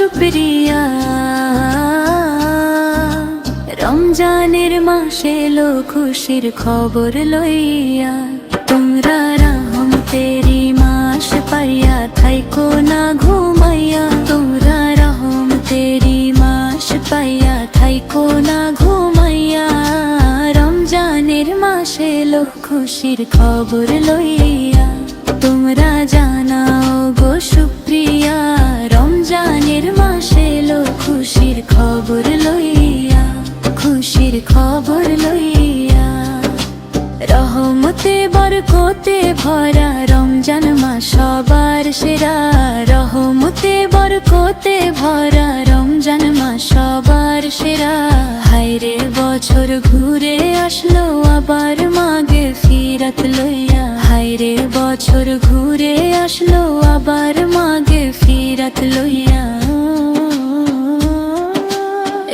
শুকরিয়া, রমজানের মাসে এলো খুশির খবর লইয়া। তোমরা রহমতেরি মাস পাইয়া থাইকো না ঘুমাইয়া, তোমরা রহমতেরি মাস পাইয়া থাইকো না ঘুমাইয়া। রমজানের মাসে এলো খুশির খবর লইয়া। তোমরা জানাও গো শুকরিয়া, রমজানের মাসে এলো খুশির খবর লইয়া, খুশির খবর লইয়া। রহমতে বরকতে ভরা রমজান মাস সবার সেরা, রহমতে বরকতে ভরা রমজান মাস সবার সেরা। হায়রে বছর ঘুরে আসলো আবার মাগে ফিরাত লইয়া, হায়রে বছর ঘুরে আসলো আবার মাগে ফিরাত লইয়া।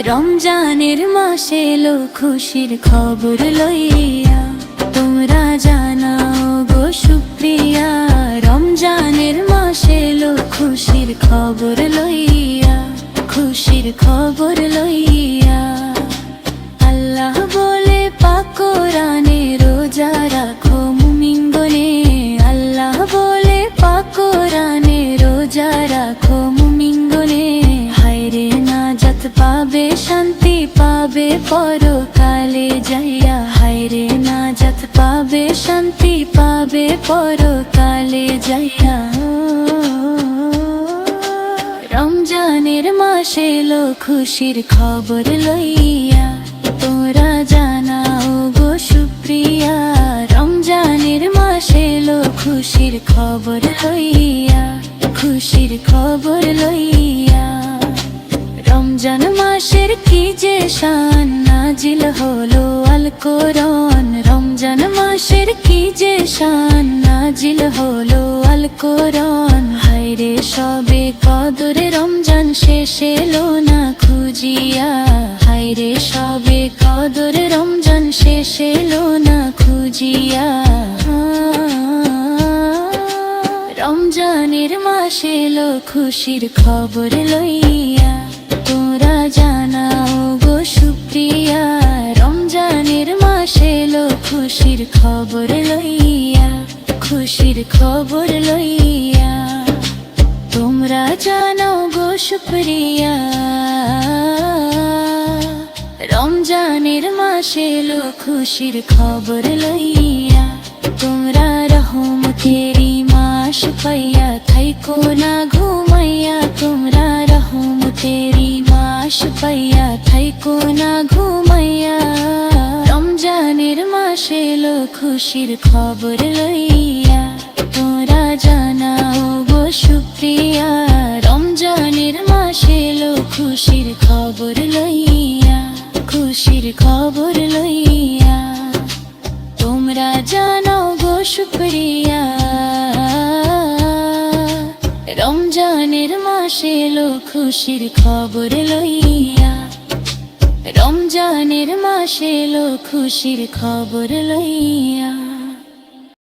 রমজানের মাসে এলো খুশির খবর লইয়া। তোমরা জানাও গো শুকরিয়া, রমজানের মাসে এলো খুশির খবর লইয়া, খুশির খবর লইয়া। আল্লাহ বলে পাক কোরআনে রোজা রাখো মুমিন গণে, আল্লাহ বলে পাক কোরআনে রোজা রাখো মুমিন গণে। হায়রে নাজাত পাবে শান্তি পাবে পরকালে যাইয়া, হায়রে নাজাত পাবে শান্তি পাবে পরকালে যাইয়া। রমজানের মাসে এলো খুশির খবর লইয়া। তোমরা জানাও গো শুকরিয়া, রমজানের মাসে এলো খুশির খবর লইয়া, খুশির খবর লইয়া। রমজান মাসের কি যে শান নাজিল হলো আল কোরআন, রমজান মাসের কি যে শান নাজিল হলো আল কোরআন। হায়রে সবে কদরে রমজান শেষ এলো না খুঁজিয়া, হায়রে সবে কদরে রমজান শেষ এলো না খুঁজিয়া। রমজানের মাসে এলো খুশির খবর লইয়া। তোমরা জানাও গো শুকরিয়া, রমজানের মাসে এলো খুশির খবর লইয়া, খুশির খবর লইয়া। তোমরা জানাও গো শুকরিয়া, রমজানের মাসে এলো খুশির খবর লইয়া। তোমরা রহমতেরি মাস পাইয়া থাইকো না ঘুমাইয়া, তোমরা রহমতেরি মাস পাইয়া থাইকো না ঘুমাইয়া। রমজানের মাসে এলো খুশির খবর লইয়া। তোমরা জানাও গো শুকরিয়া, রমজানের মাসে এলো খুশির খবর লইয়া, খুশির খবর লইয়া। তোমরা জানাও গো শুকরিয়া, রমজানের মাসে এলো খুশির খবর লইয়া, রমজানের মাসে এলো খুশির খবর লইয়া।